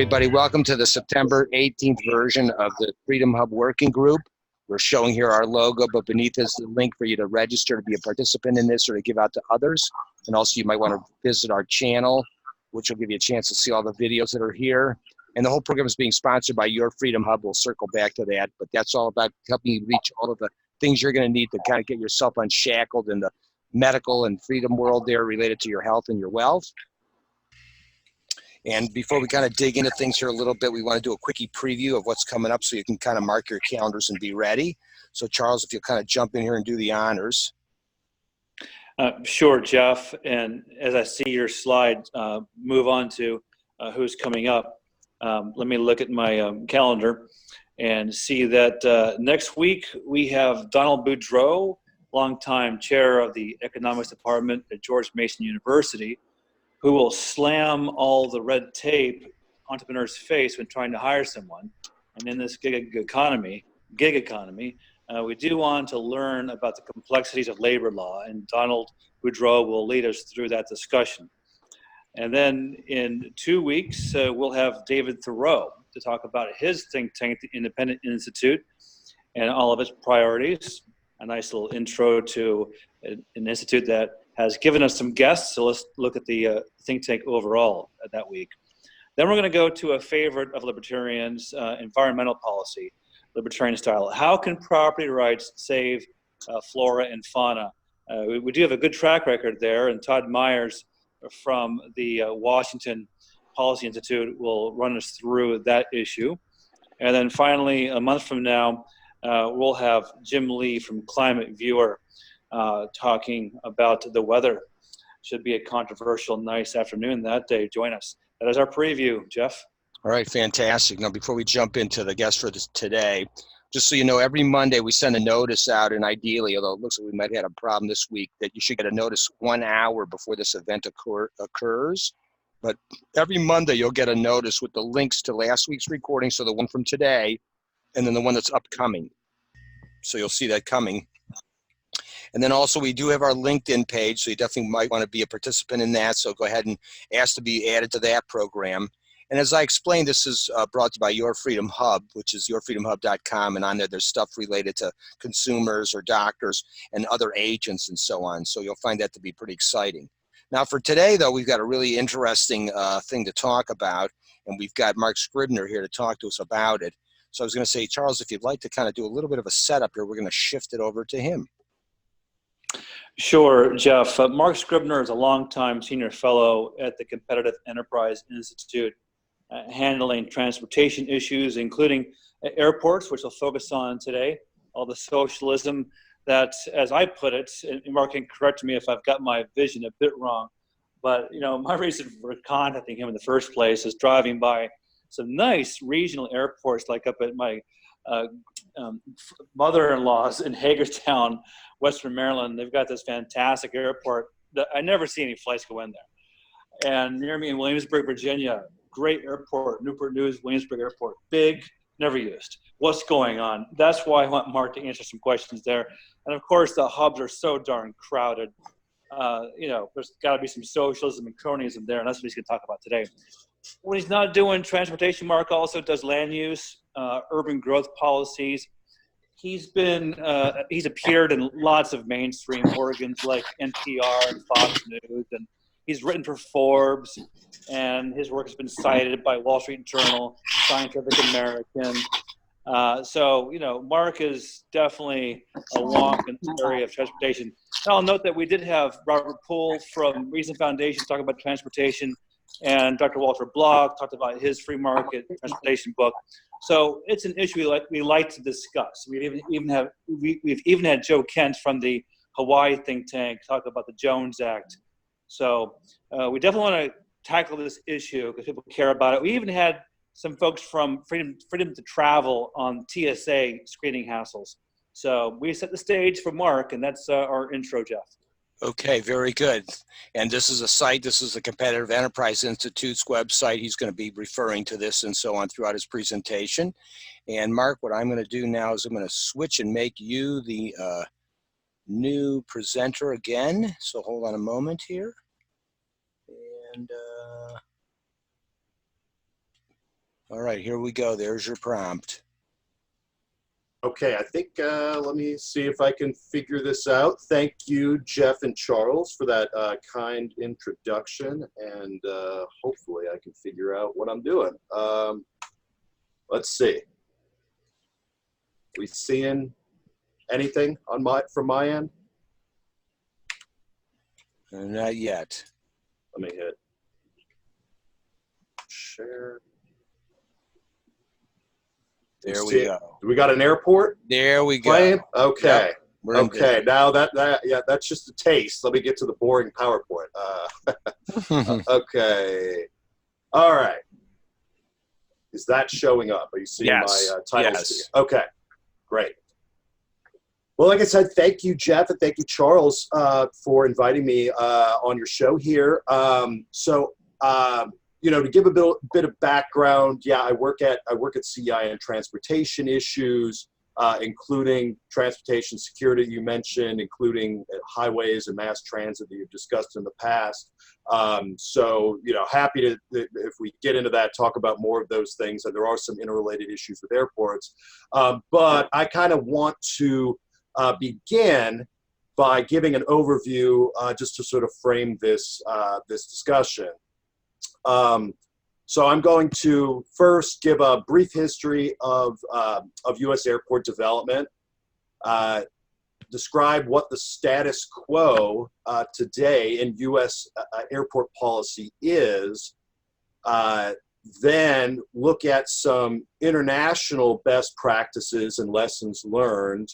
everybody. Welcome to the September 18th version of the Freedom Hub Working Group. We're showing here our logo, but beneath is the link for you to register to be a participant in this or to give out to others. And also you might want to visit our channel, which will give you a chance to see all the videos that are here. And the whole program is being sponsored by Your Freedom Hub. We'll circle back to that, but that's all about helping you reach all of the things you're going to need to kind of get yourself unshackled in the medical and freedom world there related to your health and your wealth. And before we kind of dig into things here a little bit, we want to do a quickie preview of what's coming up so you can kind of mark your calendars and be ready. So Charles, if you'll kind of jump in here and do the honors. Sure, Jeff. And as I see your slide move on to who's coming up, let me look at my calendar and see that next week we have Donald Boudreaux, longtime chair of the economics department at George Mason University, who will slam all the red tape entrepreneurs face when trying to hire someone. And in this gig economy, we do want to learn about the complexities of labor law, and Donald Boudreaux will lead us through that discussion. And then in 2 weeks, we'll have David Thoreau to talk about his think tank, the Independent Institute, and all of its priorities. A nice little intro to an institute that has given us some guests, so let's look at the think tank overall that week. Then we're going to go to a favorite of libertarians, environmental policy, libertarian style. How can property rights save flora and fauna? We do have a good track record there, and Todd Myers from the Washington Policy Institute will run us through that issue. And then finally, a month from now, we'll have Jim Lee from Climate Viewer talking about the weather. Should be a controversial, nice afternoon that day. Join us. That is our preview, Jeff. All right, fantastic. Now, before we jump into the guest for today, just so you know, every Monday we send a notice out, and ideally, although it looks like we might have had a problem this week, that you should get a notice 1 hour before this event occurs. But every Monday you'll get a notice with the links to last week's recording, so the one from today, and then the one that's upcoming. So you'll see that coming. And then also we do have our LinkedIn page, so you definitely might want to be a participant in that. So go ahead and ask to be added to that program. And as I explained, this is brought to you by Your Freedom Hub, which is yourfreedomhub.com. And on there, there's stuff related to consumers or doctors and other agents and so on. So you'll find that to be pretty exciting. Now for today, though, we've got a really interesting thing to talk about. And we've got Marc Scribner here to talk to us about it. So I was going to say, Charles, if you'd like to kind of do a little bit of a setup here, we're going to shift it over to him. Sure, Jeff. Marc Scribner is a longtime senior fellow at the Competitive Enterprise Institute, handling transportation issues, including airports, which we'll focus on today, all the socialism that, as I put it, and Marc can correct me if I've got my vision a bit wrong, but you know, my reason for contacting him in the first place is driving by some nice regional airports, like up at my mother-in-law's in Hagerstown, Western Maryland. They've got this fantastic airport that I never see any flights go in there. And near me in Williamsburg, Virginia, great airport, Newport News, Williamsburg Airport, big, never used. What's going on? That's why I want Marc to answer some questions there. And of course, the hubs are so darn crowded. You know, there's got to be some socialism and cronyism there, and that's what he's going to talk about today. When he's not doing transportation, Marc also does land use, urban growth policies. He's appeared in lots of mainstream organs like NPR and Fox News, and he's written for Forbes, and his work has been cited by Wall Street Journal, Scientific American. So, you know, Marc is definitely a wonk in this area of transportation. And I'll note that we did have Robert Poole from Reason Foundation talk about transportation, and Dr. Walter Block talked about his free market transportation book. So it's an issue we like to discuss. We've even had Joe Kent from the Hawaii think tank talk about the Jones Act. So we definitely want to tackle this issue because people care about it. We even had some folks from Freedom to Travel on TSA screening hassles. So we set the stage for Marc, and that's our intro, Jeff. Okay, very good. And this is a site, this is the Competitive Enterprise Institute's website. He's going to be referring to this and so on throughout his presentation. And Marc, what I'm going to do now is I'm going to switch and make you the new presenter again. So hold on a moment here. And All right, here we go. There's your prompt. Okay, I think, let me see if I can figure this out. Thank you, Jeff and Charles, for that kind introduction, and hopefully I can figure out what I'm doing. Let's see. We seeing anything on from my end? Not yet. Let me hit share. There we go. We got an airport? There we go. Playing? Okay. Yep, we're in okay. Now yeah, that's just a taste. Let me get to the boring PowerPoint. Okay. All right. Is that showing up? Are you seeing Yes. my titles? Yes. Okay. Great. Well, like I said, thank you, Jeff, and thank you, Charles, for inviting me on your show here. You know, to give a bit of background, yeah, I work at CI on transportation issues, including transportation security you mentioned, including highways and mass transit that you've discussed in the past. So, you know, happy to, if we get into that, talk about more of those things. And there are some interrelated issues with airports. But I kind of want to begin by giving an overview just to sort of frame this, this discussion. So I'm going to first give a brief history of U.S. airport development, describe what the status quo today in U.S. Airport policy is, then look at some international best practices and lessons learned,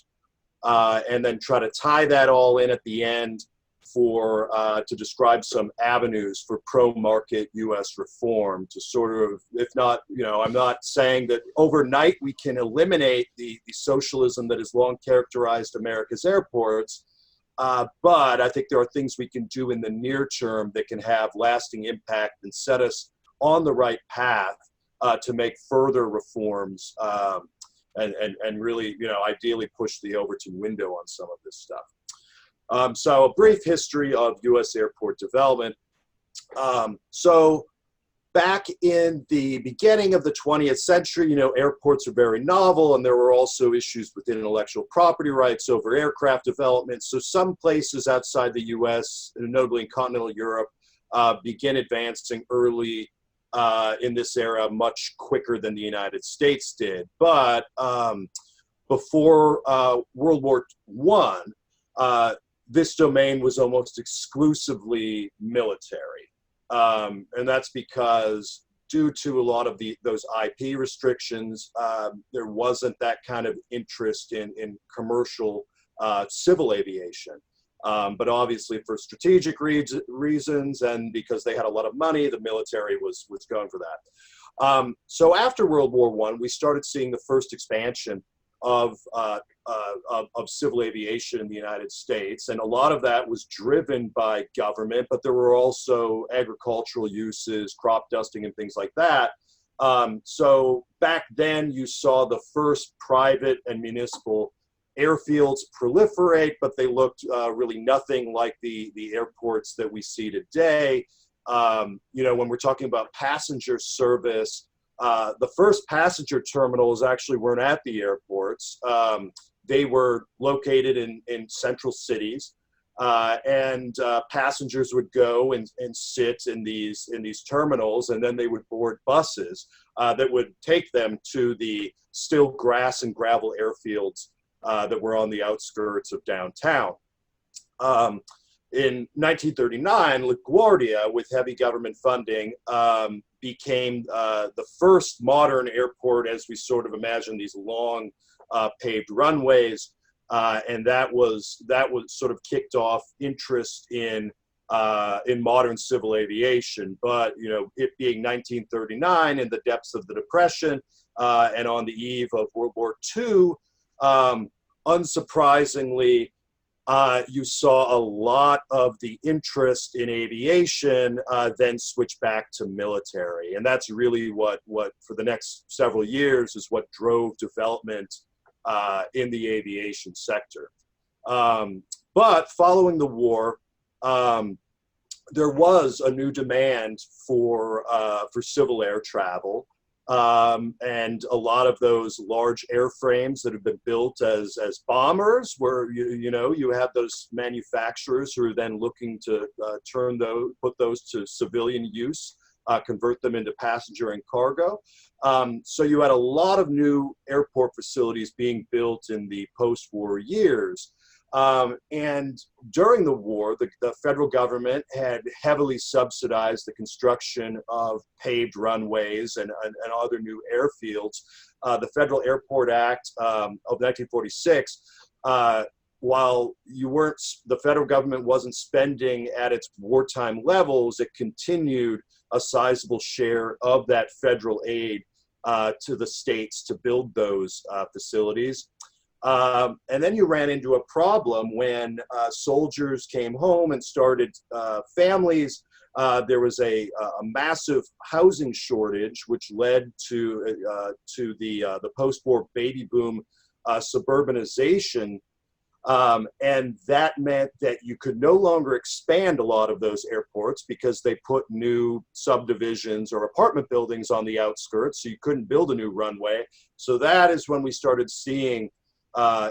and then try to tie that all in at the end for to describe some avenues for pro-market U.S. reform to sort of, if not, you know, I'm not saying that overnight we can eliminate the socialism that has long characterized America's airports, but I think there are things we can do in the near term that can have lasting impact and set us on the right path to make further reforms and really, you know, ideally push the Overton window on some of this stuff. So a brief history of U.S. airport development. So back in the beginning of the 20th century, you know, airports are very novel, and there were also issues with intellectual property rights over aircraft development. So some places outside the U.S., notably in continental Europe, began advancing early in this era much quicker than the United States did. But before World War I, this domain was almost exclusively military. And that's because due to a lot of those IP restrictions, there wasn't that kind of interest in commercial civil aviation. But obviously for strategic reasons and because they had a lot of money, the military was going for that. So after World War I, we started seeing the first expansion of civil aviation in the United States. And a lot of that was driven by government, but there were also agricultural uses, crop dusting and things like that. So back then you saw the first private and municipal airfields proliferate, but they looked really nothing like the airports that we see today. You know, when we're talking about passenger service, the first passenger terminals actually weren't at the airports. They were located in central cities, and passengers would go and sit in these terminals, and then they would board buses that would take them to the still grass and gravel airfields that were on the outskirts of downtown. In 1939, LaGuardia, with heavy government funding, became the first modern airport as we sort of imagine these long paved runways, and that was sort of kicked off interest in modern civil aviation. But you know, it being 1939 in the depths of the Depression and on the eve of World War II, unsurprisingly, you saw a lot of the interest in aviation then switch back to military. And that's really what for the next several years is what drove development in the aviation sector. But following the war, there was a new demand for civil air travel. And a lot of those large airframes that have been built as bombers, where you have those manufacturers who are then looking to put those to civilian use, convert them into passenger and cargo. So you had a lot of new airport facilities being built in the post-war years. And during the war, the federal government had heavily subsidized the construction of paved runways and other new airfields. The Federal Airport Act of 1946, while the federal government wasn't spending at its wartime levels, it continued a sizable share of that federal aid to the states to build those facilities. And then you ran into a problem when soldiers came home and started families. There was a massive housing shortage, which led to the post-war baby boom suburbanization. And that meant that you could no longer expand a lot of those airports because they put new subdivisions or apartment buildings on the outskirts, so you couldn't build a new runway. So that is when we started seeing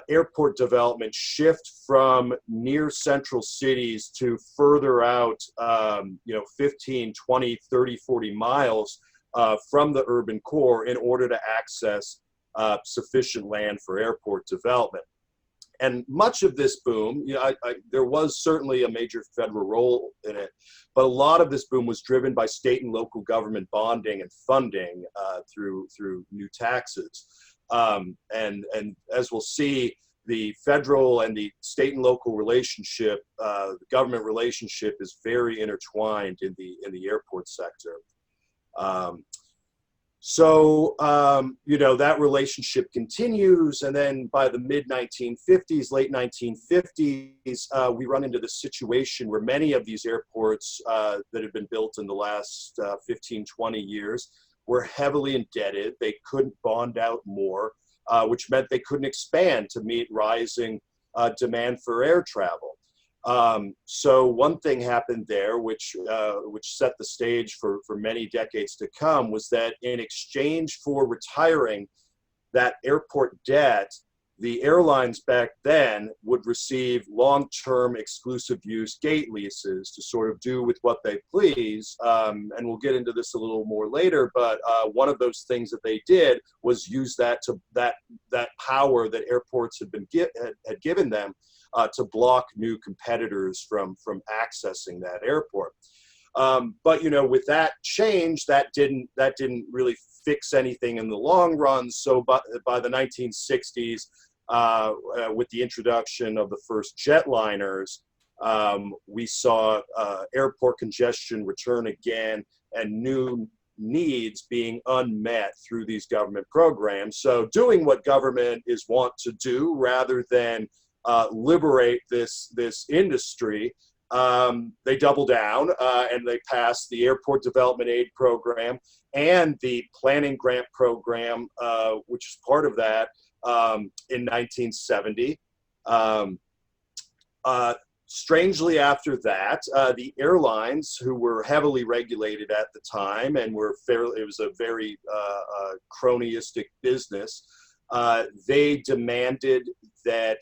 airport development shift from near central cities to further out, 15, 20, 30, 40 miles from the urban core in order to access sufficient land for airport development. And much of this boom, there was certainly a major federal role in it, but a lot of this boom was driven by state and local government bonding and funding through new taxes. And as we'll see, the federal and the state and local relationship, the government relationship, is very intertwined in the airport sector. That relationship continues, and then by the mid-1950s, late 1950s, we run into the situation where many of these airports that have been built in the last 15, 20 years were heavily indebted. They couldn't bond out more, which meant they couldn't expand to meet rising demand for air travel. So one thing happened there, which set the stage for many decades to come, was that in exchange for retiring that airport debt, the airlines back then would receive long-term exclusive use gate leases to sort of do with what they please. And we'll get into this a little more later, but one of those things that they did was use that power that airports had given them to block new competitors from accessing that airport. But with that change, that didn't really fix anything in the long run. So by the 1960s, with the introduction of the first jetliners, we saw airport congestion return again and new needs being unmet through these government programs. So doing what government is wont to do, rather than liberate this industry, they double down and they pass the Airport Development Aid Program and the Planning Grant Program, which is part of that, in 1970. Strangely, after that, the airlines, who were heavily regulated at the time and it was a very cronyistic business, they demanded that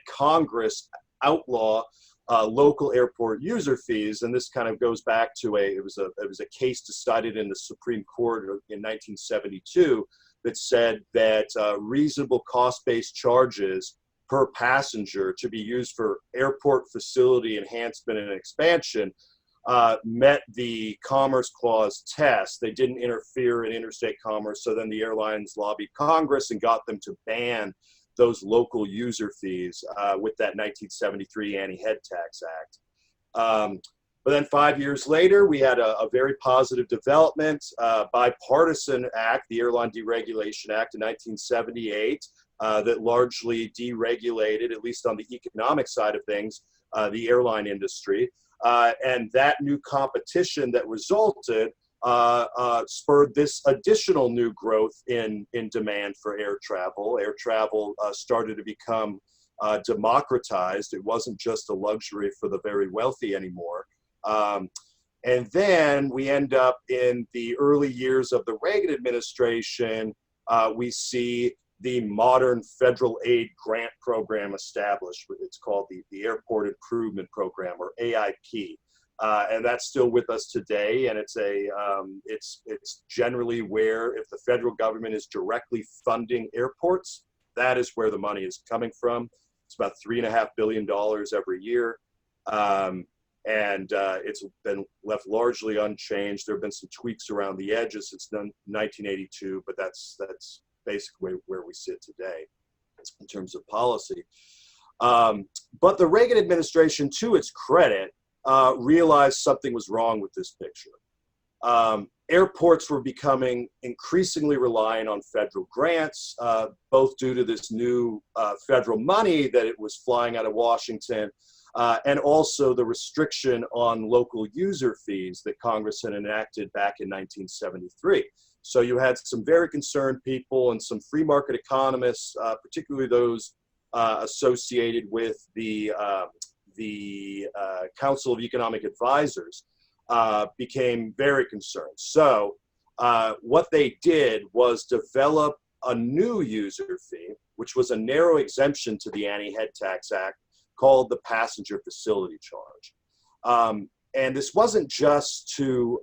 Congress outlaw local airport user fees, and this kind of goes back to it was a case decided in the Supreme Court in 1972 that said that reasonable cost-based charges per passenger to be used for airport facility enhancement and expansion met the Commerce Clause test. They didn't interfere in interstate commerce, so then the airlines lobbied Congress and got them to ban those local user fees with that 1973 Anti-Head Tax Act. But then 5 years later, we had a very positive development, bipartisan act, the Airline Deregulation Act in 1978, that largely deregulated, at least on the economic side of things, the airline industry. And that new competition that resulted spurred this additional new growth in demand for air travel. Air travel started to become democratized. It wasn't just a luxury for the very wealthy anymore. And then we end up in the early years of the Reagan administration, we see the modern federal aid grant program established. It's called the Airport Improvement Program, or AIP. And that's still with us today. And it's generally where, if the federal government is directly funding airports, that is where the money is coming from. It's about $3.5 billion every year. It's been left largely unchanged. There have been some tweaks around the edges since 1982, but that's basically where we sit today in terms of policy. But the Reagan administration, to its credit, realized something was wrong with this picture. Airports were becoming increasingly reliant on federal grants, both due to this new federal money that it was flying out of Washington, and also the restriction on local user fees that Congress had enacted back in 1973. So you had some very concerned people and some free market economists, particularly those associated with the Council of Economic Advisors, became very concerned. So what they did was develop a new user fee, which was a narrow exemption to the Anti-Head Tax Act, called the passenger facility charge. And this wasn't just to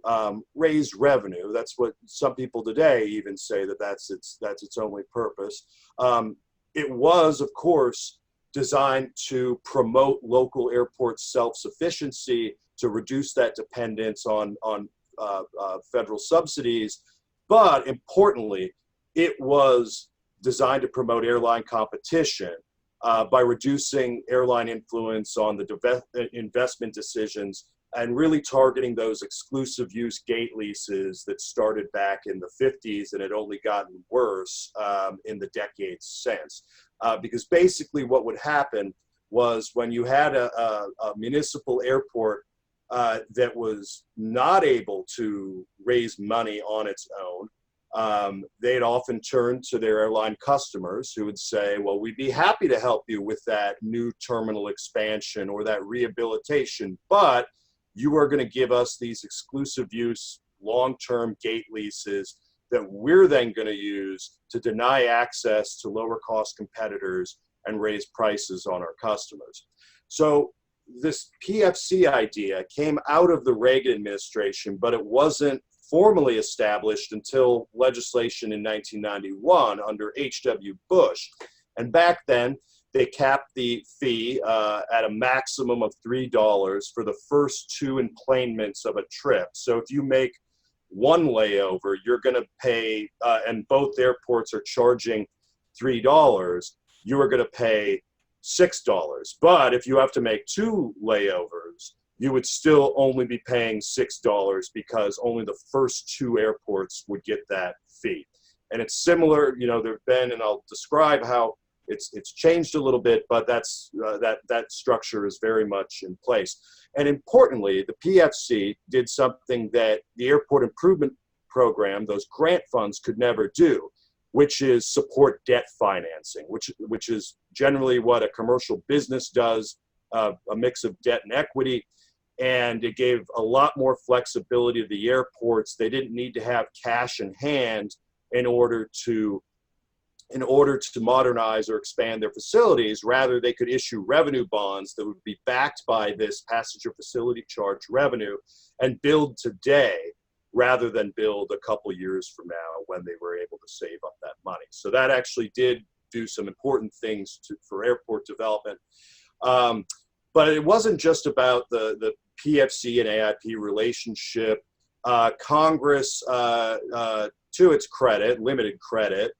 raise revenue. That's what some people today even say that's its only purpose. It was, of course, designed to promote local airport self-sufficiency, to reduce that dependence on federal subsidies. But importantly, it was designed to promote airline competition by reducing airline influence on the investment decisions and really targeting those exclusive use gate leases that started back in the 50s and had only gotten worse in the decades since. Because basically what would happen was, when you had a municipal airport that was not able to raise money on its own, they'd often turn to their airline customers, who would say, well, we'd be happy to help you with that new terminal expansion or that rehabilitation, but you are going to give us these exclusive use long-term gate leases that we're then going to use to deny access to lower cost competitors and raise prices on our customers. So this PFC idea came out of the Reagan administration, but it wasn't formally established until legislation in 1991 under H.W. Bush. And back then, they capped the fee at a maximum of $3 for the first 2 enplanements of a trip. So if you make one layover, you're going to pay, and both airports are charging $3, you are going to pay $6. But if you have to make 2 layovers, you would still only be paying $6, because only the first 2 airports would get that fee. And it's similar, there've been, and I'll describe how it's changed a little bit, but that structure is very much in place. And importantly, the PFC did something that the Airport Improvement Program, those grant funds, could never do, which is support debt financing, which is generally what a commercial business does, a mix of debt and equity. And it gave a lot more flexibility to the airports. They didn't need to have cash in hand in order to modernize or expand their facilities. Rather, they could issue revenue bonds that would be backed by this passenger facility charge revenue and build today, rather than build a couple years from now when they were able to save up that money. So that actually did do some important things for airport development. But it wasn't just about the PFC and AIP relationship. Congress, to its credit, limited credit,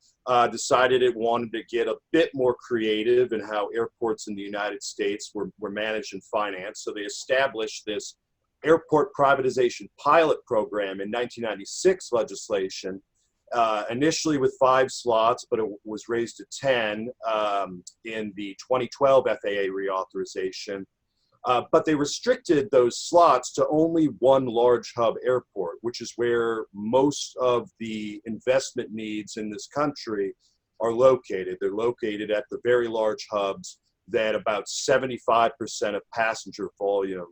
decided it wanted to get a bit more creative in how airports in the United States were managed and financed. So they established this airport privatization pilot program in 1996 legislation, initially with 5 slots, but it was raised to 10 in the 2012 FAA reauthorization. But they restricted those slots to only one large hub airport, which is where most of the investment needs in this country are located. They're located at the very large hubs that about 75% of passenger volume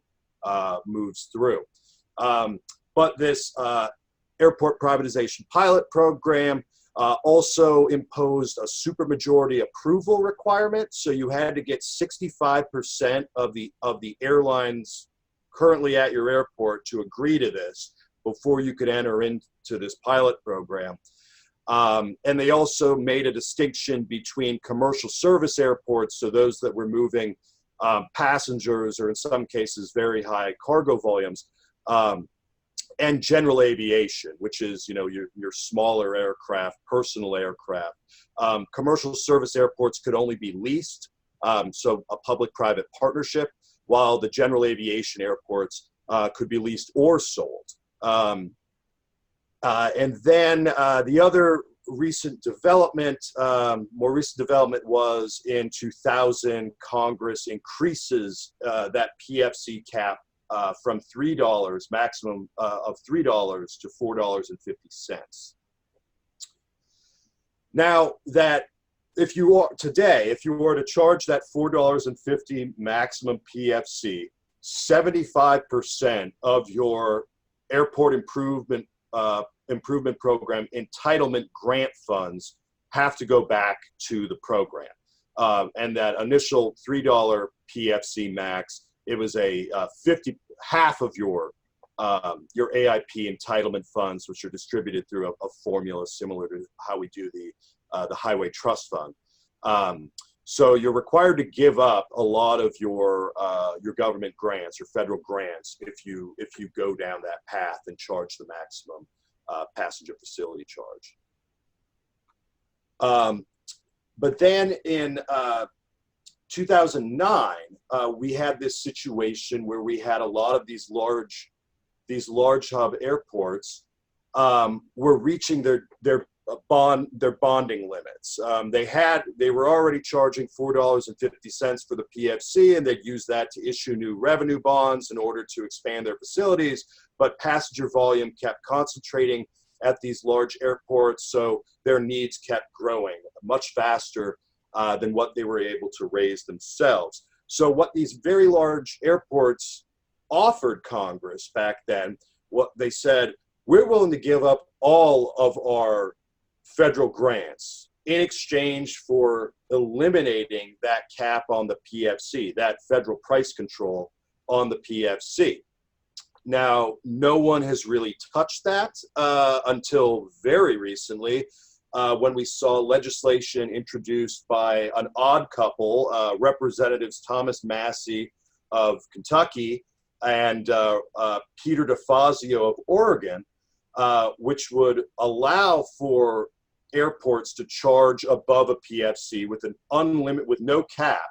moves through. But this airport privatization pilot program also imposed a supermajority approval requirement. So you had to get 65% of the airlines currently at your airport to agree to this before you could enter into this pilot program. And they also made a distinction between commercial service airports, so those that were moving passengers or in some cases very high cargo volumes, and general aviation, which is your smaller aircraft, personal aircraft. Commercial service airports could only be leased, so a public-private partnership, while the general aviation airports could be leased or sold. And then the other recent development, more recent development was in 2000, Congress increases that PFC cap from $3, maximum of $3 to $4.50. Now that if you were to charge that $4.50 maximum PFC, 75% of your airport improvement program entitlement grant funds have to go back to the program. And that initial $3 PFC max, it was half of your AIP entitlement funds, which are distributed through a formula similar to how we do the Highway Trust Fund. So you're required to give up a lot of your government grants or federal grants if you go down that path and charge the maximum passenger facility charge. But then in 2009, we had this situation where we had a lot of these large hub airports were reaching their bonding limits. They were already charging $4.50 for the PFC, and they'd use that to issue new revenue bonds in order to expand their facilities. But passenger volume kept concentrating at these large airports, so their needs kept growing much faster than what they were able to raise themselves. So what these very large airports offered Congress back then, what they said, we're willing to give up all of our federal grants in exchange for eliminating that cap on the PFC, that federal price control on the PFC. Now, no one has really touched that until very recently, when we saw legislation introduced by an odd couple, Representatives Thomas Massie of Kentucky and Peter DeFazio of Oregon, which would allow for airports to charge above a PFC with no cap,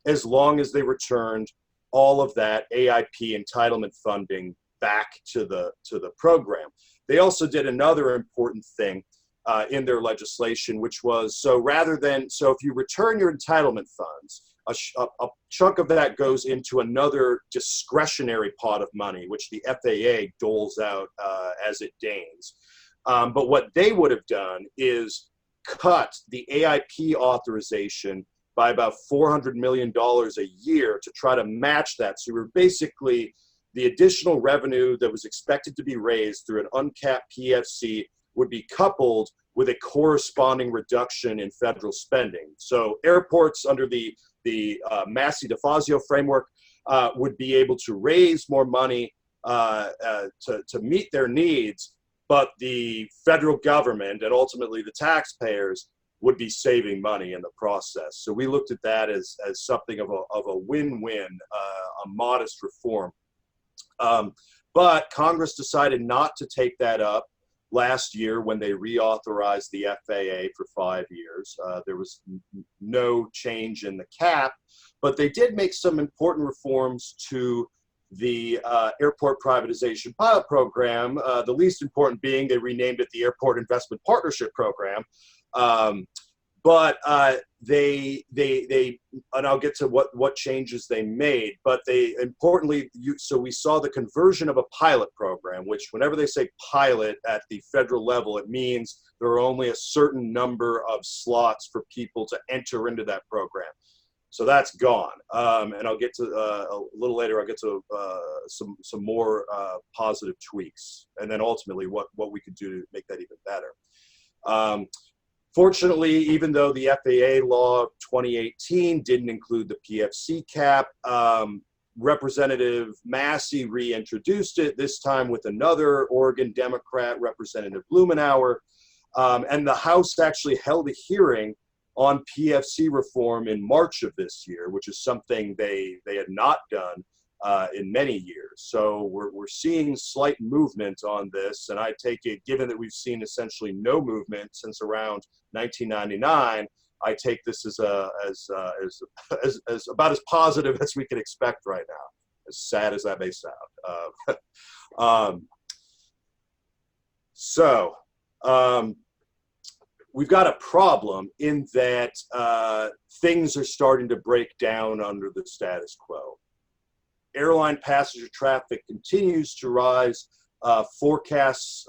as long as they returned all of that AIP entitlement funding back to the program. They also did another important thing in their legislation, which was, so if you return your entitlement funds, a chunk of that goes into another discretionary pot of money, which the FAA doles out as it deigns. But what they would have done is cut the AIP authorization by about $400 million a year to try to match that. So we're basically, the additional revenue that was expected to be raised through an uncapped PFC would be coupled with a corresponding reduction in federal spending. So airports under the Massey-DeFazio framework would be able to raise more money to meet their needs, but the federal government and ultimately the taxpayers would be saving money in the process. So we looked at that as something of a win-win, a modest reform. But Congress decided not to take that up last year when they reauthorized the FAA for 5 years. There was no change in the cap, but they did make some important reforms to the airport privatization pilot program, the least important being they renamed it the Airport Investment Partnership Program. But they and I'll get to what changes they made, but they importantly, so we saw the conversion of a pilot program, which whenever they say pilot at the federal level, it means there are only a certain number of slots for people to enter into that program. So that's gone. And I'll get to, a little later, I'll get to some more positive tweaks, and then ultimately what we could do to make that even better. Fortunately, even though the FAA law of 2018 didn't include the PFC cap, Representative Massey reintroduced it, this time with another Oregon Democrat, Representative Blumenauer, and the House actually held a hearing on PFC reform in March of this year, which is something they had not done in many years. So we're seeing slight movement on this, and I take it, given that we've seen essentially no movement since around 1999, I take this as about as positive as we can expect right now, as sad as that may sound. We've got a problem in that things are starting to break down under the status quo. Airline passenger traffic continues to rise. Forecasts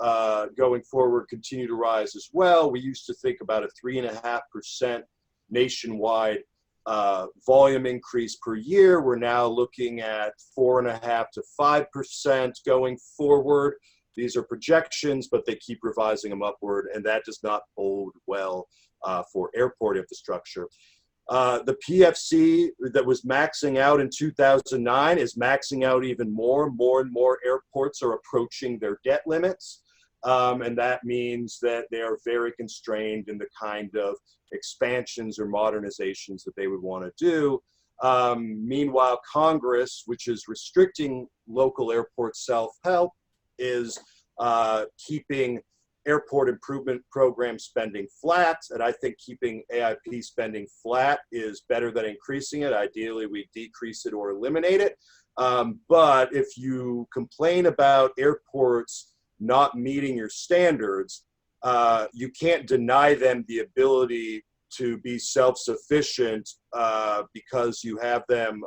going forward continue to rise as well. We used to think about a 3.5% nationwide volume increase per year. We're now looking at 4.5% to 5% going forward. These are projections, but they keep revising them upward, and that does not bode well for airport infrastructure. The PFC that was maxing out in 2009 is maxing out even more. More and more airports are approaching their debt limits, and that means that they are very constrained in the kind of expansions or modernizations that they would want to do. Meanwhile, Congress, which is restricting local airport self-help, is keeping airport improvement program spending flat, and I think keeping AIP spending flat is better than increasing it. Ideally, we decrease it or eliminate it. But if you complain about airports not meeting your standards, you can't deny them the ability to be self-sufficient because you have them,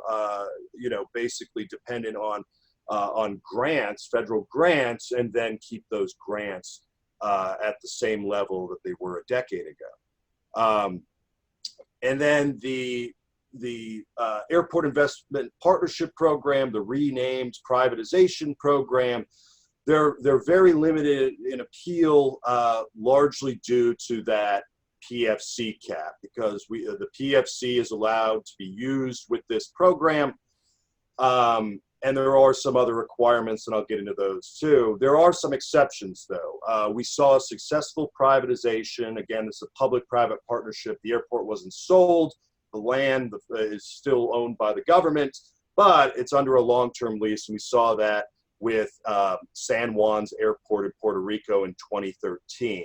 basically dependent on grants, federal grants, and then keep those grants at the same level that they were a decade ago. And then the Airport Investment Partnership Program, the renamed privatization program, they're very limited in appeal, largely due to that PFC cap, because the PFC is allowed to be used with this program. And there are some other requirements, and I'll get into those too. There are some exceptions, though. We saw a successful privatization. Again, it's a public-private partnership. The airport wasn't sold. The land is still owned by the government, but it's under a long-term lease, and we saw that with San Juan's airport in Puerto Rico in 2013.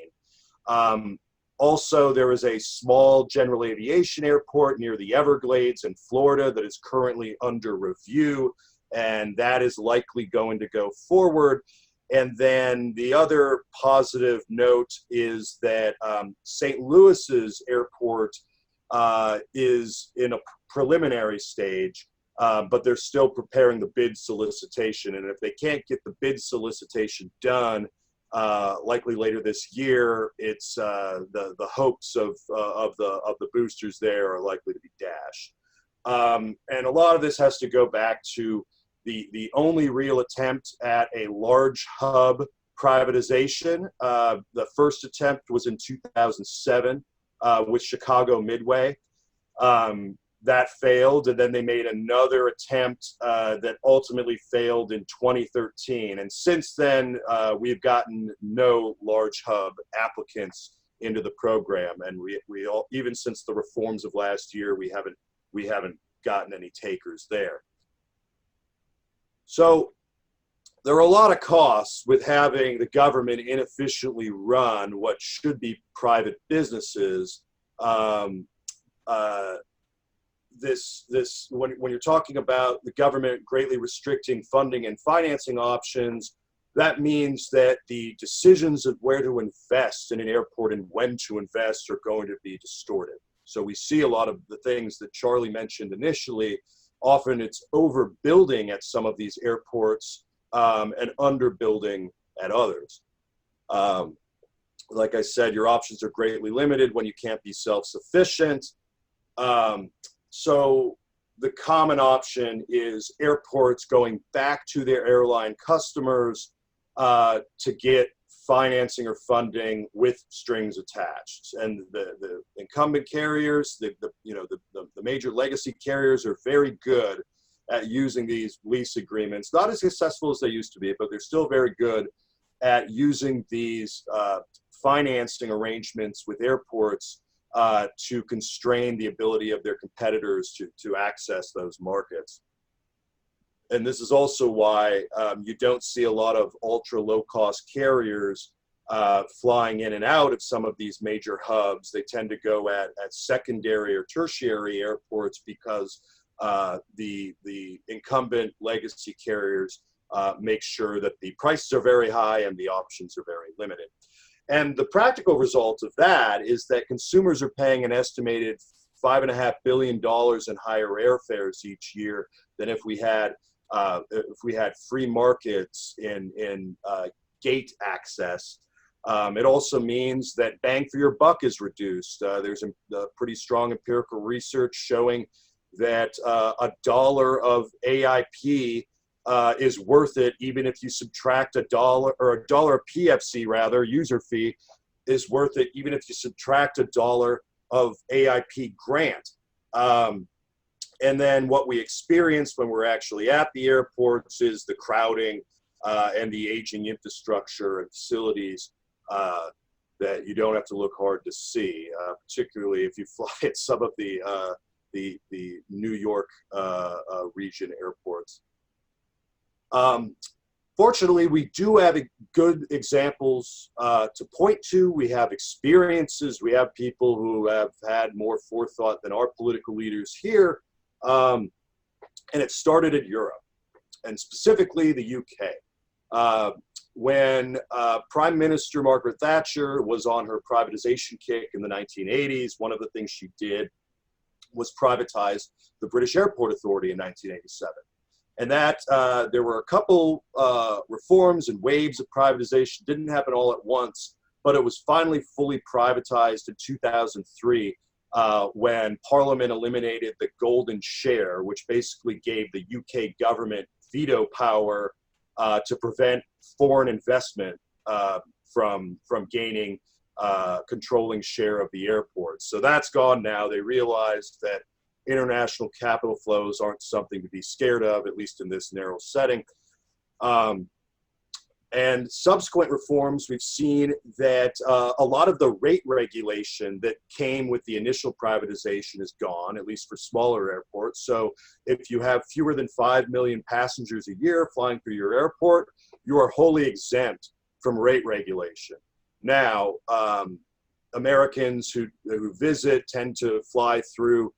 Also, there is a small general aviation airport near the Everglades in Florida that is currently under review, and that is likely going to go forward. And then the other positive note is that St. Louis's airport is in a preliminary stage, but they're still preparing the bid solicitation. And if they can't get the bid solicitation done, likely later this year, it's the hopes of the boosters there are likely to be dashed. And a lot of this has to go back to the only real attempt at a large hub privatization. The first attempt was in 2007 with Chicago Midway. That failed, and then they made another attempt that ultimately failed in 2013. And since then, we've gotten no large hub applicants into the program, and we all, even since the reforms of last year, we haven't gotten any takers there. So there are a lot of costs with having the government inefficiently run what should be private businesses. When you're talking about the government greatly restricting funding and financing options, that means that the decisions of where to invest in an airport and when to invest are going to be distorted. So we see a lot of the things that Charlie mentioned initially. Often it's overbuilding at some of these airports and underbuilding at others. Like I said, your options are greatly limited when you can't be self-sufficient. So the common option is airports going back to their airline customers to get financing or funding with strings attached. And the incumbent carriers, the major legacy carriers are very good at using these lease agreements. Not as successful as they used to be, but they're still very good at using these financing arrangements with airports to constrain the ability of their competitors to access those markets. And this is also why you don't see a lot of ultra low-cost carriers flying in and out of some of these major hubs. They tend to go at secondary or tertiary airports because the incumbent legacy carriers make sure that the prices are very high and the options are very limited. And the practical result of that is that consumers are paying an estimated $5.5 billion in higher airfares each year than if we had free markets in gate access. It also means that bang for your buck is reduced. There's a pretty strong empirical research showing that $1 of AIP is worth it, even if you subtract $1 or $1 PFC rather, user fee is worth it, even if you subtract $1 of AIP grant. And then what we experience when we're actually at the airports is the crowding and the aging infrastructure and facilities that you don't have to look hard to see, particularly if you fly at some of the New York region airports. Fortunately, we do have good examples to point to. We have experiences. We have people who have had more forethought than our political leaders here. And it started in Europe, and specifically the UK. When Prime Minister Margaret Thatcher was on her privatization kick in the 1980s, one of the things she did was privatize the British Airport Authority in 1987. And that there were a couple reforms and waves of privatization. Didn't happen all at once, but it was finally fully privatized in 2003 when Parliament eliminated the golden share, which basically gave the UK government veto power to prevent foreign investment from gaining controlling share of the airport. So that's gone now. They realized that international capital flows aren't something to be scared of, at least in this narrow setting. And subsequent reforms, we've seen that a lot of the rate regulation that came with the initial privatization is gone, at least for smaller airports. So if you have fewer than 5 million passengers a year flying through your airport, you are wholly exempt from rate regulation. Now, Americans who visit tend to fly through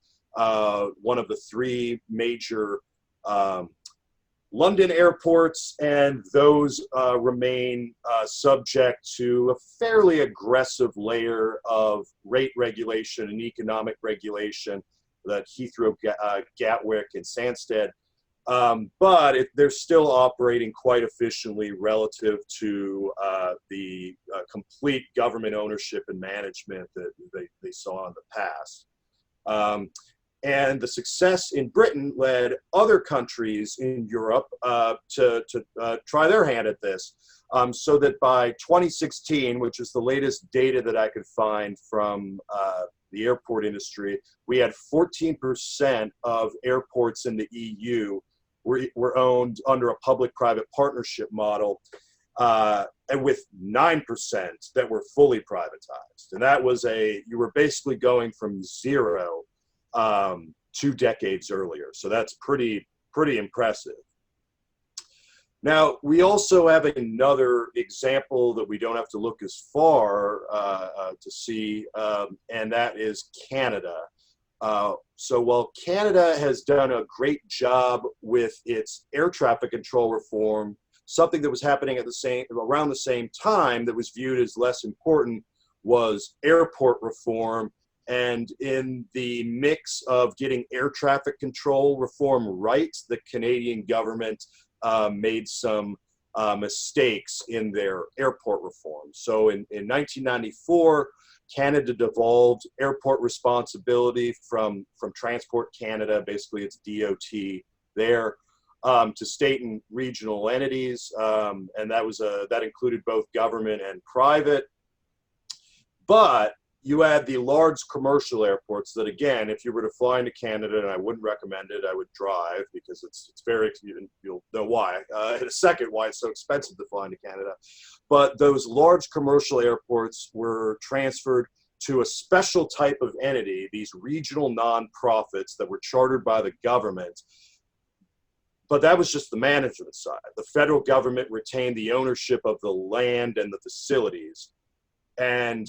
one of the three major London airports, and those remain subject to a fairly aggressive layer of rate regulation and economic regulation that Heathrow, Gatwick, and Stansted. But they're still operating quite efficiently relative to the complete government ownership and management that they saw in the past. And the success in Britain led other countries in Europe to try their hand at this. So that by 2016, which is the latest data that I could find from the airport industry, we had 14% of airports in the EU were owned under a public-private partnership model, and with 9% that were fully privatized. And that was you were basically going from zero 2 decades earlier. So that's pretty impressive. Now, we also have another example that we don't have to look as far to see, and that is Canada. So while Canada has done a great job with its air traffic control reform, something that was happening at around the same time that was viewed as less important was airport reform. And in the mix of getting air traffic control reform right, the Canadian government made some mistakes in their airport reform. So in 1994, Canada devolved airport responsibility from Transport Canada, basically it's DOT there, to state and regional entities, and that included both government and private. But you had the large commercial airports that, again, if you were to fly into Canada, and I wouldn't recommend it, I would drive because it's very, you'll know why in a second, why it's so expensive to fly into Canada. But those large commercial airports were transferred to a special type of entity, these regional nonprofits that were chartered by the government. But that was just the management side. The federal government retained the ownership of the land and the facilities. And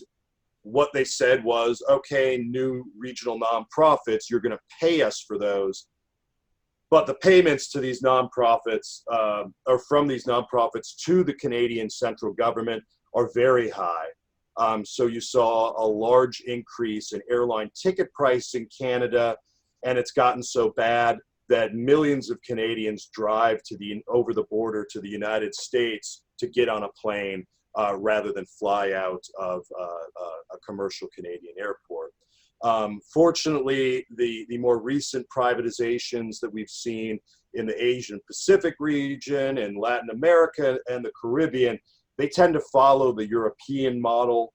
what they said was, okay, new regional nonprofits, you're going to pay us for those. But the payments to these nonprofits, or from these nonprofits to the Canadian central government, are very high. So you saw a large increase in airline ticket price in Canada, and it's gotten so bad that millions of Canadians drive over the border to the United States to get on a plane rather than fly out of a commercial Canadian airport. Fortunately, the more recent privatizations that we've seen in the Asian Pacific region and Latin America and the Caribbean, they tend to follow the European model,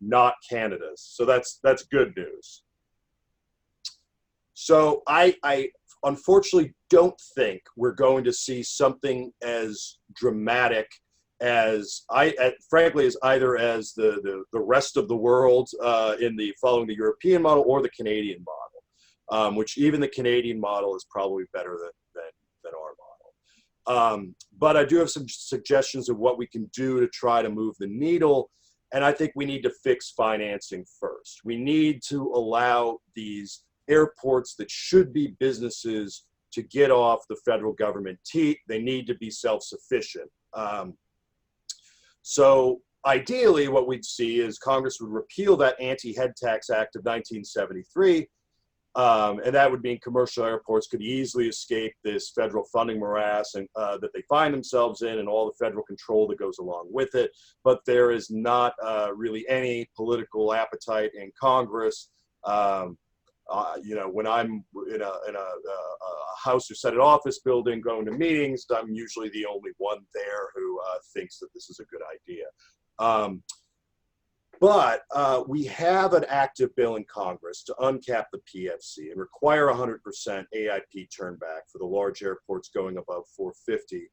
not Canada's. So that's good news. So I unfortunately don't think we're going to see something as dramatic frankly, as either as the rest of the world following the European model or the Canadian model, which even the Canadian model is probably better than our model. But I do have some suggestions of what we can do to try to move the needle. And I think we need to fix financing first. We need to allow these airports that should be businesses to get off the federal government teat. They need to be self-sufficient. So ideally, what we'd see is Congress would repeal that Anti-Head Tax Act of 1973, and that would mean commercial airports could easily escape this federal funding morass and that they find themselves in, and all the federal control that goes along with it. But there is not really any political appetite in Congress. When I'm in a House or Senate office building going to meetings, I'm usually the only one there who thinks that this is a good idea. But we have an active bill in Congress to uncap the PFC and require 100% AIP turnback for the large airports going above 450,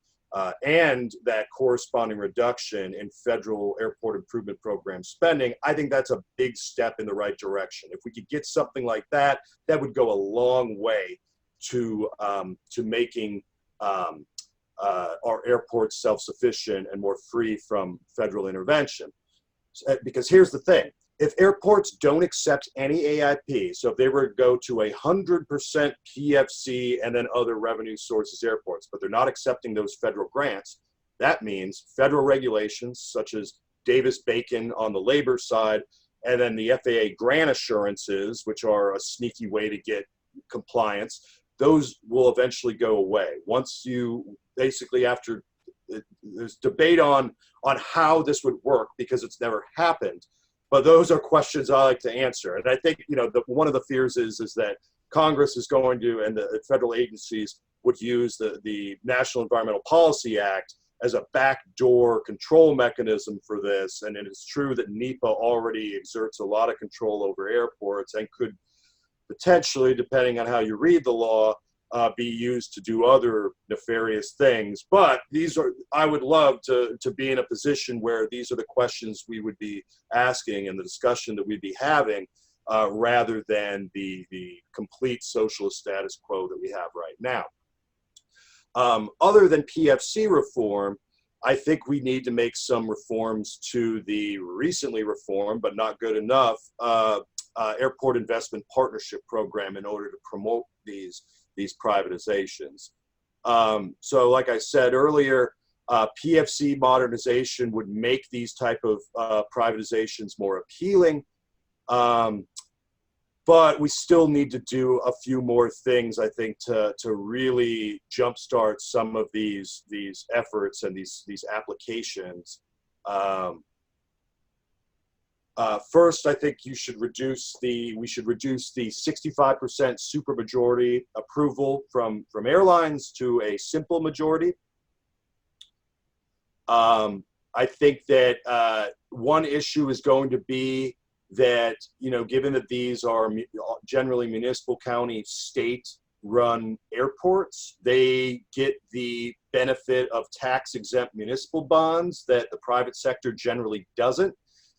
and that corresponding reduction in federal airport improvement program spending. I think that's a big step in the right direction. If we could get something like that, that would go a long way to making our airports self-sufficient and more free from federal intervention. Because here's the thing, if airports don't accept any AIP, so if they were to go to 100% PFC and then other revenue sources airports, but they're not accepting those federal grants, that means federal regulations such as Davis-Bacon on the labor side, and then the FAA grant assurances, which are a sneaky way to get compliance, those will eventually go away. Once you basically, after there's debate on how this would work because it's never happened, but those are questions I like to answer. And I think, one of the fears is that Congress is going to, and the federal agencies would use the National Environmental Policy Act as a backdoor control mechanism for this. And it is true that NEPA already exerts a lot of control over airports and could potentially, depending on how you read the law, be used to do other nefarious things. But I would love to be in a position where these are the questions we would be asking and the discussion that we'd be having, rather than the complete socialist status quo that we have right now. Other than PFC reform, I think we need to make some reforms to the recently reformed, but not good enough, Airport Investment Partnership Program in order to promote these privatizations. So like I said earlier, PFC modernization would make these type of privatizations more appealing. but we still need to do a few more things, I think, to really jumpstart some of these efforts and these applications. First, I think we should reduce the 65% supermajority approval from airlines to a simple majority. I think that one issue is going to be that, given that these are generally municipal, county, state-run airports, they get the benefit of tax-exempt municipal bonds that the private sector generally doesn't.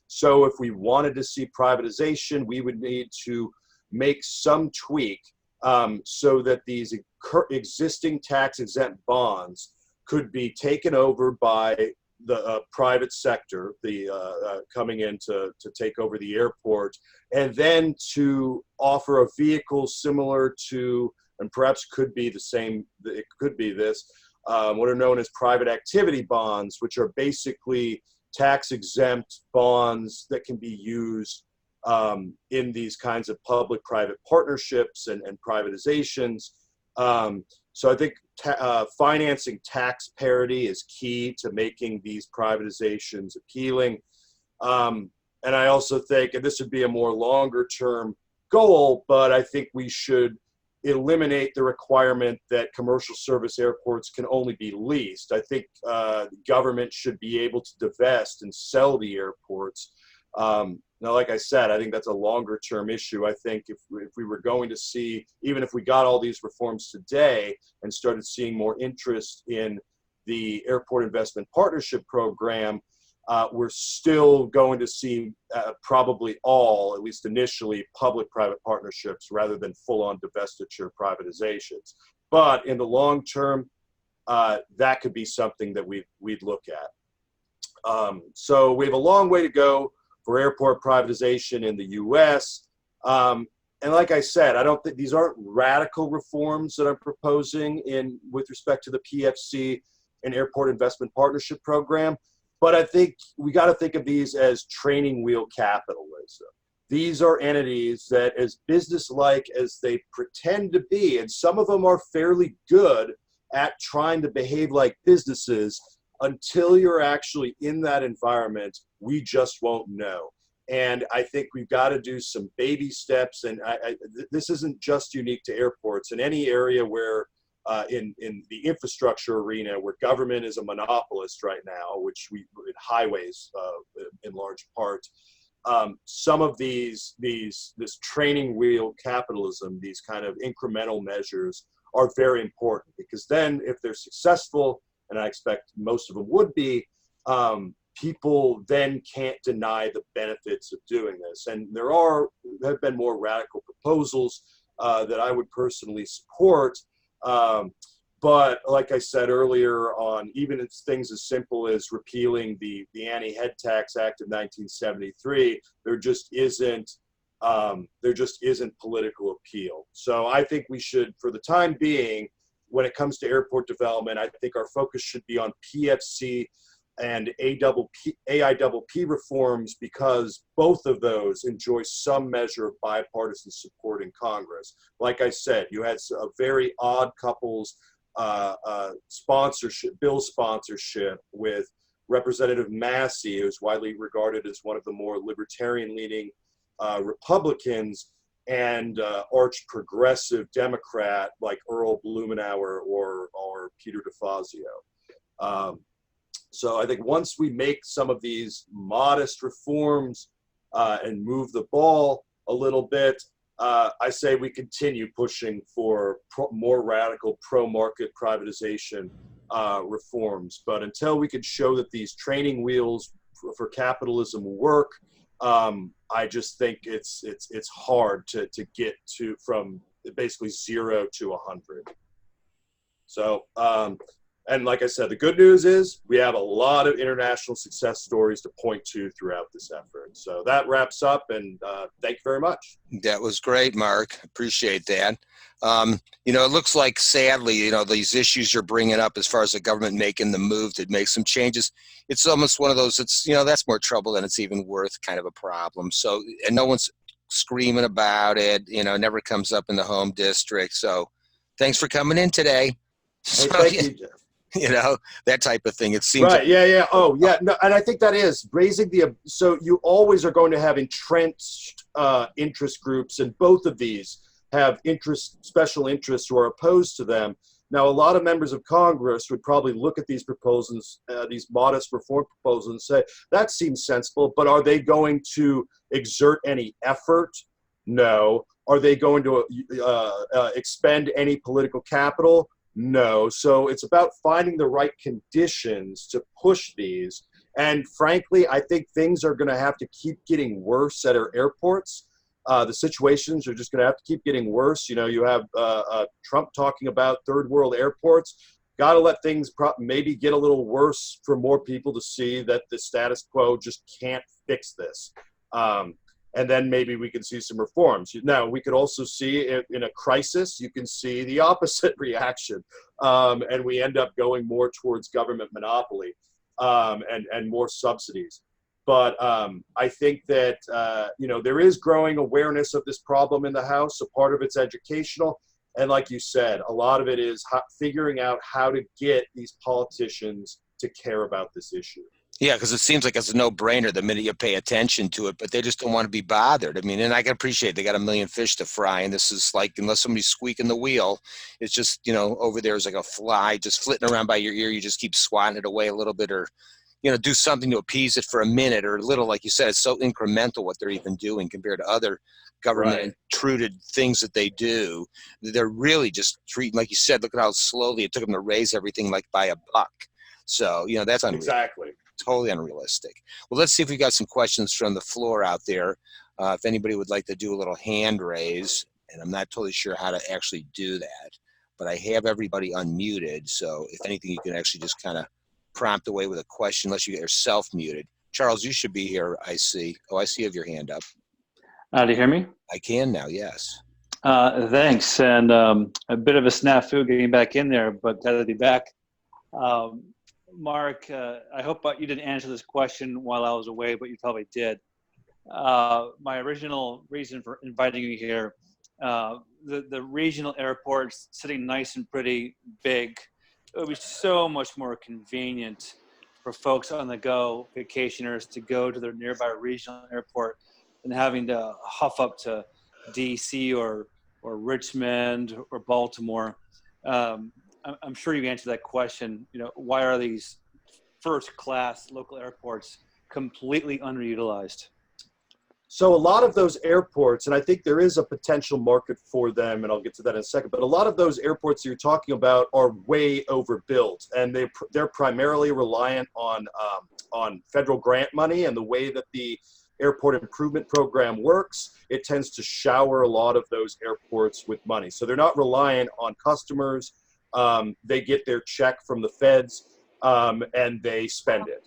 So if we wanted to see privatization, we would need to make some tweak so that these existing tax-exempt bonds could be taken over by the private sector, coming in to take over the airport, and then to offer a vehicle similar to, and perhaps could be the same, it could be this, what are known as private activity bonds, which are basically tax-exempt bonds that can be used in these kinds of public-private partnerships and privatizations. So I think financing tax parity is key to making these privatizations appealing. And I also think, and this would be a more longer-term goal, but I think we should eliminate the requirement that commercial service airports can only be leased. I think the government should be able to divest and sell the airports. Now, like I said, I think that's a longer term issue. I think if we were going to see, even if we got all these reforms today and started seeing more interest in the Airport Investment Partnership Program, we're still going to see probably all, at least initially, public-private partnerships rather than full-on divestiture privatizations. But in the long term, that could be something that we'd look at. So we have a long way to go for airport privatization in the U.S. And like I said, I don't think these aren't radical reforms that I'm proposing with respect to the PFC and Airport Investment Partnership Program. But I think we got to think of these as training wheel capitalism. These are entities that, as business-like as they pretend to be, and some of them are fairly good at trying to behave like businesses, until you're actually in that environment, we just won't know. And I think we've got to do some baby steps. And this isn't just unique to airports. In any area where in the infrastructure arena where government is a monopolist right now, which in highways in large part, some of this training wheel capitalism, these kind of incremental measures are very important, because then if they're successful, and I expect most of them would be, people then can't deny the benefits of doing this. And there have been more radical proposals that I would personally support. But like I said earlier on, even it's things as simple as repealing the Anti-Head Tax Act of 1973, there just isn't political appeal. So I think we should, for the time being, when it comes to airport development, I think our focus should be on PFC and AIPP reforms, because both of those enjoy some measure of bipartisan support in Congress. Like I said, you had a very odd couples bill sponsorship with Representative Massey, who's widely regarded as one of the more libertarian-leaning Republicans, and arch progressive Democrat like Earl Blumenauer or Peter DeFazio. So I think once we make some of these modest reforms and move the ball a little bit, I say we continue pushing for more radical pro-market privatization reforms. But until we can show that these training wheels for capitalism work, I just think it's hard to get to from basically 0 to 100. So, and like I said, the good news is we have a lot of international success stories to point to throughout this effort. So that wraps up, and thank you very much. That was great, Mark. Appreciate that. It looks like, sadly, these issues you're bringing up as far as the government making the move to make some changes, it's almost one of those, that's more trouble than it's even worth kind of a problem. So, and no one's screaming about it. Never comes up in the home district. So thanks for coming in today. Hey, So, thank you, Jeff. That type of thing. It seems Right. like, Yeah. Oh, yeah. No, and I think that is raising so you always are going to have entrenched interest groups, and both of these have special interests who are opposed to them. Now, a lot of members of Congress would probably look at these proposals, these modest reform proposals, and say, that seems sensible, but are they going to exert any effort? No. Are they going to expend any political capital? No. So it's about finding the right conditions to push these. And frankly, I think things are going to have to keep getting worse at our airports. The situations are just going to have to keep getting worse. You have Trump talking about third world airports. Got to let things maybe get a little worse for more people to see that the status quo just can't fix this. And then maybe we can see some reforms. Now, we could also see in a crisis, you can see the opposite reaction. And we end up going more towards government monopoly and more subsidies. But I think that, there is growing awareness of this problem in the House. So part of it's educational. And like you said, a lot of it is figuring out how to get these politicians to care about this issue. Yeah, because it seems like it's a no-brainer the minute you pay attention to it, but they just don't want to be bothered. I mean, and I can appreciate they got a million fish to fry, and this is like, unless somebody's squeaking the wheel, it's just, over there is like a fly just flitting around by your ear. You just keep swatting it away a little bit, or, do something to appease it for a minute or a little. Like you said, it's so incremental what they're even doing compared to other government intruded things that they do. They're really just treating, like you said, look at how slowly it took them to raise everything like by $1. So, that's unreal. Exactly. Totally unrealistic. Well, let's see if we got some questions from the floor out there. If anybody would like to do a little hand raise, and I'm not totally sure how to actually do that, but I have everybody unmuted. So if anything, you can actually just kind of prompt away with a question, unless you get yourself muted. Charles, you should be here. I see. Oh, I see you have your hand up. Do you hear me? I can now. Yes. Thanks. And a bit of a snafu getting back in there, but glad to be back. Marc, I hope you didn't answer this question while I was away, but you probably did. My original reason for inviting you here, the regional airports sitting nice and pretty big, it would be so much more convenient for folks on the go, vacationers, to go to their nearby regional airport than having to huff up to DC or Richmond or Baltimore. I'm sure you answered that question. Why are these first-class local airports completely underutilized? So a lot of those airports, and I think there is a potential market for them, and I'll get to that in a second, but a lot of those airports you're talking about are way overbuilt, and they're primarily reliant on federal grant money, and the way that the airport improvement program works, it tends to shower a lot of those airports with money. So they're not reliant on customers. They get their check from the feds, and they spend it.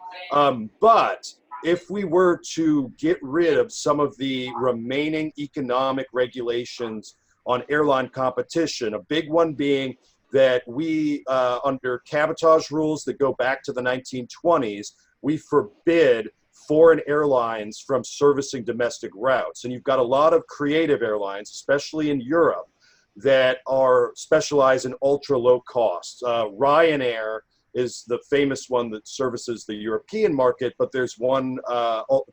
But if we were to get rid of some of the remaining economic regulations on airline competition, a big one being that we, under cabotage rules that go back to the 1920s, we forbid foreign airlines from servicing domestic routes. And you've got a lot of creative airlines, especially in Europe, that are specialized in ultra low cost. Ryanair is the famous one that services the European market, but there's one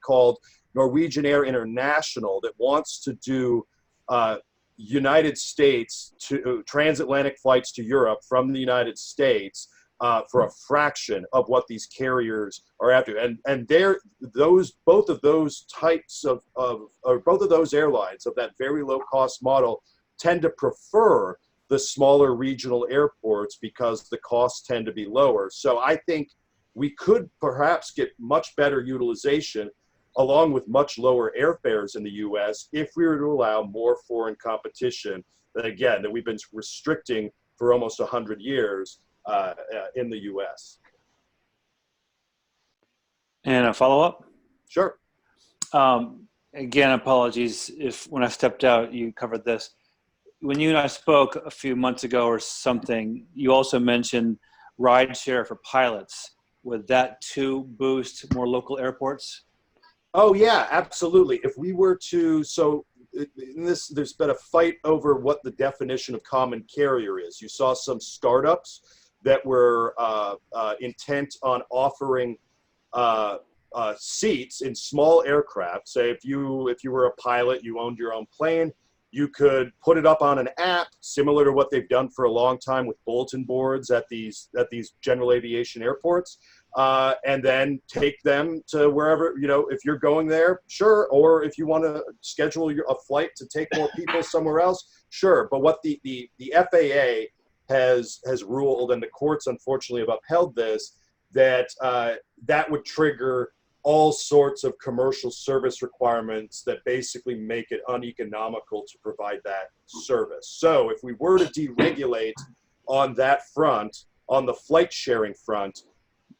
called Norwegian Air International that wants to do United States to transatlantic flights to Europe from the United States for a fraction of what these carriers are after. And both of those types of both of those airlines of that very low cost model tend to prefer the smaller regional airports because the costs tend to be lower. So I think we could perhaps get much better utilization along with much lower airfares in the US if we were to allow more foreign competition that we've been restricting for almost 100 years in the US. And a follow-up? Sure. Again, apologies if when I stepped out, you covered this. When you and I spoke a few months ago or something, you also mentioned rideshare for pilots. Would that too boost more local airports? Oh yeah, absolutely. If we were to, so there's been a fight over what the definition of common carrier is. You saw some startups that were intent on offering seats in small aircraft. Say if you were a pilot, you owned your own plane, you could put it up on an app similar to what they've done for a long time with bulletin boards at these general aviation airports, and then take them to wherever, if you're going there, sure, or if you want to schedule a flight to take more people somewhere else, sure. But what the FAA has ruled, and the courts unfortunately have upheld this, that that would trigger all sorts of commercial service requirements that basically make it uneconomical to provide that service. So if we were to deregulate on that front, on the flight sharing front,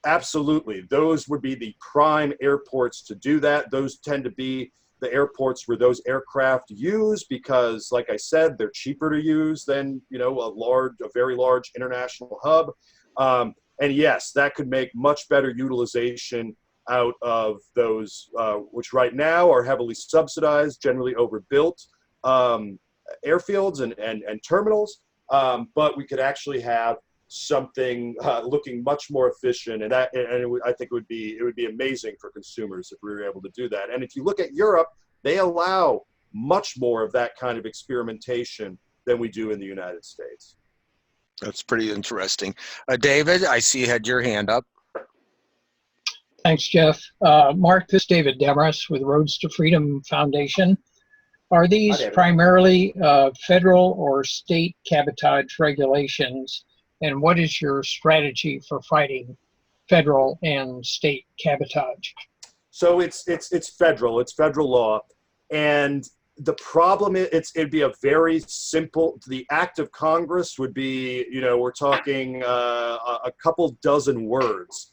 absolutely, those would be the prime airports to do that. Those tend to be the airports where those aircraft use, because like I said, they're cheaper to use than, a very large international hub. And yes, that could make much better utilization out of those, which right now are heavily subsidized, generally overbuilt airfields and terminals. But we could actually have something looking much more efficient, and I think it would be amazing for consumers if we were able to do that. And if you look at Europe, they allow much more of that kind of experimentation than we do in the United States. That's pretty interesting. David, I see you had your hand up. Thanks, Jeff. Mark, this is David Demarest with Roads to Freedom Foundation. Are these primarily federal or state cabotage regulations? And what is your strategy for fighting federal and state cabotage? So it's federal. It's federal law. And the problem is it'd be a very simple, the act of Congress would be, we're talking a couple dozen words.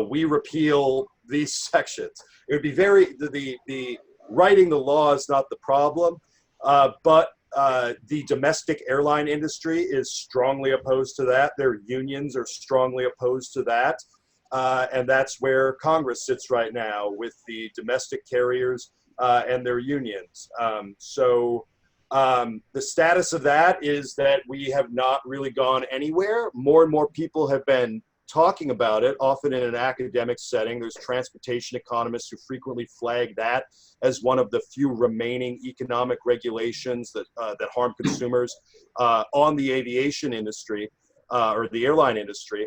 We repeal these sections. It would be the writing the law is not the problem, but the domestic airline industry is strongly opposed to that. Their unions are strongly opposed to that. And that's where Congress sits right now, with the domestic carriers and their unions. So the status of that is that we have not really gone anywhere. More and more people have been talking about it, often in an academic setting. There's transportation economists who frequently flag that as one of the few remaining economic regulations that harm consumers on the aviation industry or the airline industry.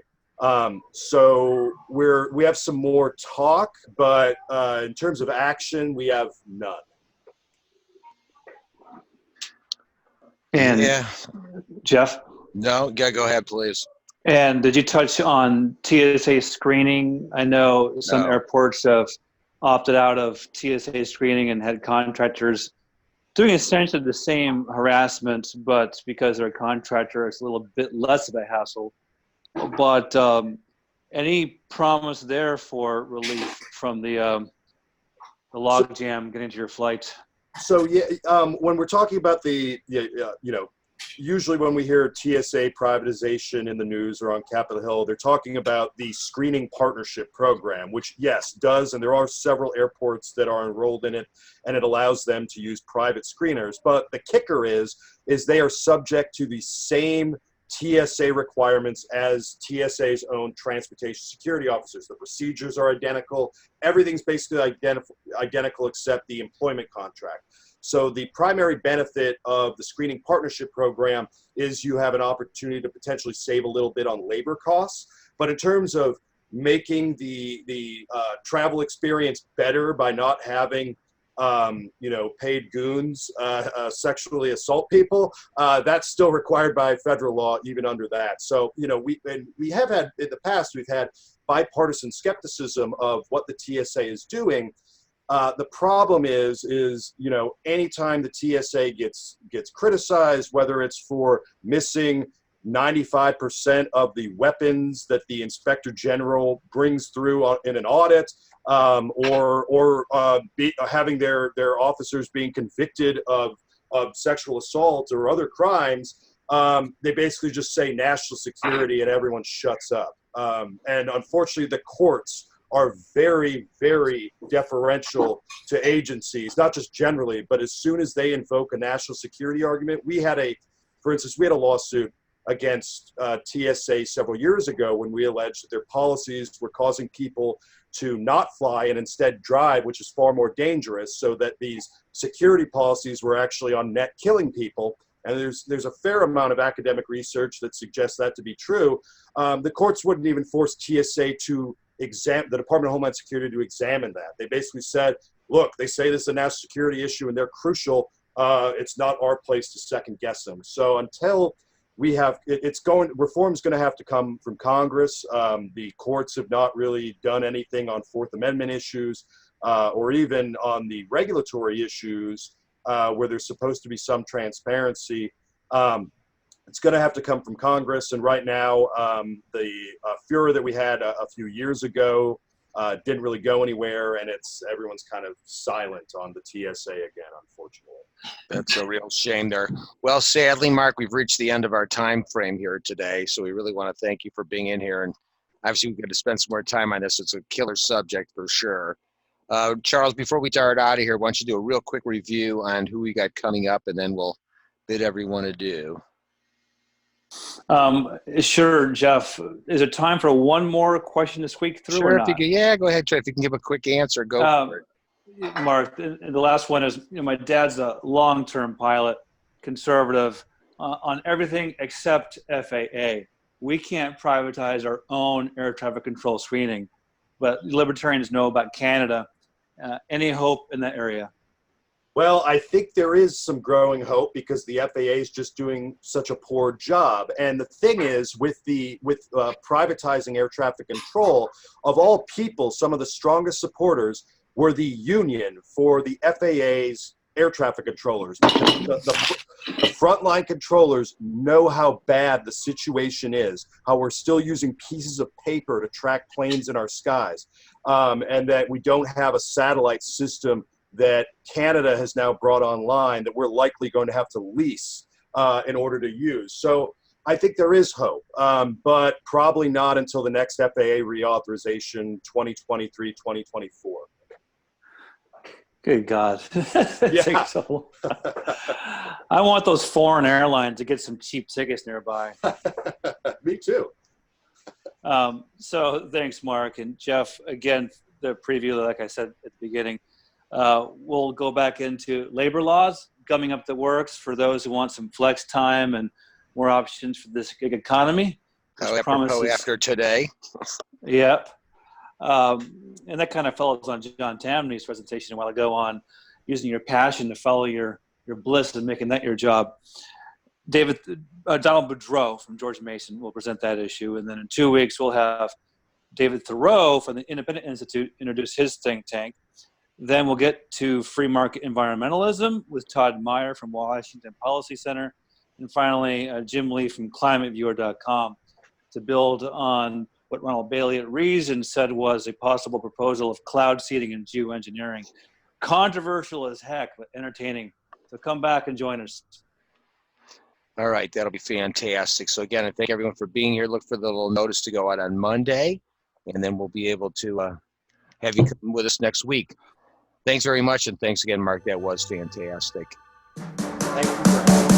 So we have some more talk, but in terms of action, we have none. And yeah, Jeff? No, go ahead, please. And did you touch on TSA screening? I know some airports have opted out of TSA screening and had contractors doing essentially the same harassment, but because they're a contractor, it's a little bit less of a hassle. But any promise there for relief from the logjam getting to your flight? So yeah, when we're talking about usually when we hear TSA privatization in the news or on Capitol Hill, they're talking about the screening partnership program, which yes, does, and there are several airports that are enrolled in it, and it allows them to use private screeners. But the kicker is they are subject to the same TSA requirements as TSA's own transportation security officers. The procedures are identical. Everything's basically identical except the employment contract. So the primary benefit of the screening partnership program is you have an opportunity to potentially save a little bit on labor costs. But in terms of making the travel experience better by not having paid goons sexually assault people, that's still required by federal law even under that. So we have had in the past, we've had bipartisan skepticism of what the TSA is doing. The problem is anytime the TSA gets criticized, whether it's for missing 95% of the weapons that the Inspector General brings through in an audit, or having their officers being convicted of sexual assault or other crimes, they basically just say national security and everyone shuts up. And unfortunately, the courts are very, very deferential to agencies, not just generally, but as soon as they invoke a national security argument. For instance, we had a lawsuit against TSA several years ago when we alleged that their policies were causing people to not fly and instead drive, which is far more dangerous, so that these security policies were actually on net killing people. And there's a fair amount of academic research that suggests that to be true. The courts wouldn't even force TSA to examine, the Department of Homeland Security to examine that. They basically said, look, they say this is a national security issue and they're crucial. It's not our place to second guess them. So until we have, reform's going to have to come from Congress. The courts have not really done anything on Fourth Amendment issues or even on the regulatory issues where there's supposed to be some transparency. It's going to have to come from Congress. And right now, the furor that we had a few years ago didn't really go anywhere, and everyone's kind of silent on the TSA again, unfortunately. That's a real shame there. Well, sadly, Mark, we've reached the end of our time frame here today, so we really want to thank you for being in here. And obviously, we're going to spend some more time on this. It's a killer subject for sure. Charles, before we start out of here, why don't you do a real quick review on who we got coming up, and then we'll bid everyone adieu. Sure, Jeff. Is it time for one more question to squeak through? Sure, or not? Go ahead, Trey. If you can give a quick answer, go for it. Mark, and the last one is, my dad's a long-term pilot, conservative on everything except FAA. We can't privatize our own air traffic control screening, but libertarians know about Canada. Any hope in that area? Well, I think there is some growing hope because the FAA is just doing such a poor job. And the thing is, with privatizing air traffic control, of all people, some of the strongest supporters were the union for the FAA's air traffic controllers. Because the frontline controllers know how bad the situation is, how we're still using pieces of paper to track planes in our skies, and that we don't have a satellite system that Canada has now brought online that we're likely going to have to lease in order to use. So I think there is hope, but probably not until the next FAA reauthorization, 2023, 2024. Good God. Yeah. So I want those foreign airlines to get some cheap tickets nearby. Me too. So thanks, Mark. And Jeff, again, the preview, like I said at the beginning, we'll go back into labor laws coming up the works for those who want some flex time and more options for this gig economy. After today. Yep. And that kind of follows on John Tammany's presentation a while ago on using your passion to follow your bliss and making that your job. Donald Boudreau from George Mason will present that issue. And then in 2 weeks, we'll have David Thoreau from the Independent Institute introduce his think tank. Then we'll get to free market environmentalism with Todd Meyer from Washington Policy Center. And finally, Jim Lee from climateviewer.com to build on what Ronald Bailey at Reason said was a possible proposal of cloud seeding and geoengineering. Controversial as heck, but entertaining. So come back and join us. All right, that'll be fantastic. So again, I thank everyone for being here. Look for the little notice to go out on Monday, and then we'll be able to have you come with us next week. Thanks very much, and thanks again, Mark. That was fantastic. Thank you for having me.